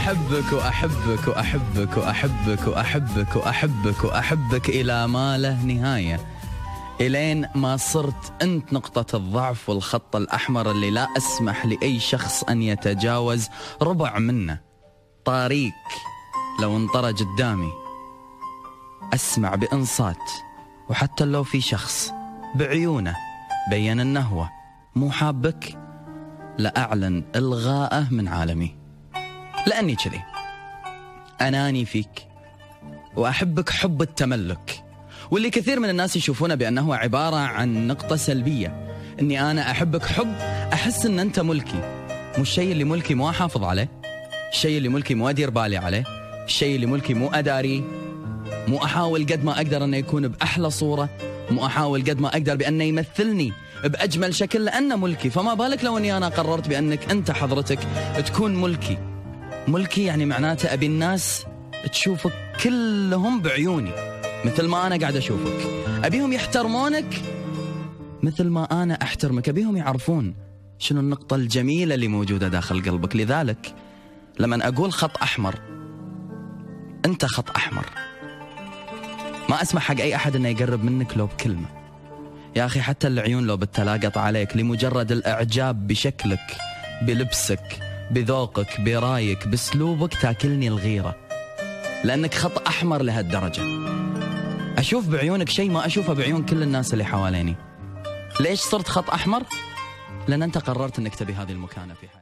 أحبك وأحبك وأحبك وأحبك وأحبك وأحبك وأحبك إلى ما له نهاية، إلين ما صرت أنت نقطة الضعف والخط الأحمر اللي لا أسمح لأي شخص أن يتجاوز ربع منه. طريق لو انطرى قدامي أسمع بإنصات، وحتى لو في شخص بعيونه بين أنه هو مو حابك، لأعلن إلغاءه من عالمي، لأني كذي أناني فيك وأحبك حب التملك، واللي كثير من الناس يشوفونه بأنه عبارة عن نقطة سلبية. أني أنا أحبك حب أحس أن أنت ملكي، مو الشيء اللي ملكي مو أحافظ عليه، الشيء اللي ملكي مو أدير بالي عليه، الشيء اللي ملكي مو أداري، مو أحاول قد ما أقدر أنه يكون بأحلى صورة، مو أحاول قد ما أقدر بأنه يمثلني بأجمل شكل لأنه ملكي. فما بالك لو أني أنا قررت بأنك أنت حضرتك تكون ملكي. ملكي يعني معناته أبي الناس تشوفك كلهم بعيوني مثل ما أنا قاعد أشوفك، أبيهم يحترمونك مثل ما أنا أحترمك، أبيهم يعرفون شنو النقطة الجميلة اللي موجودة داخل قلبك. لذلك لما أقول خط أحمر، أنت خط أحمر، ما أسمح حق أي أحد أنه يقرب منك لو بكلمة. يا أخي حتى العيون لو بتلاقط عليك لمجرد الإعجاب بشكلك، بلبسك، بذوقك، برايك، بسلوبك، تاكلني الغيرة، لأنك خط أحمر لهالدرجة. أشوف بعيونك شيء ما أشوفه بعيون كل الناس اللي حواليني. ليش صرت خط أحمر؟ لأن أنت قررت أنك تبي هذه المكانة في حياتك.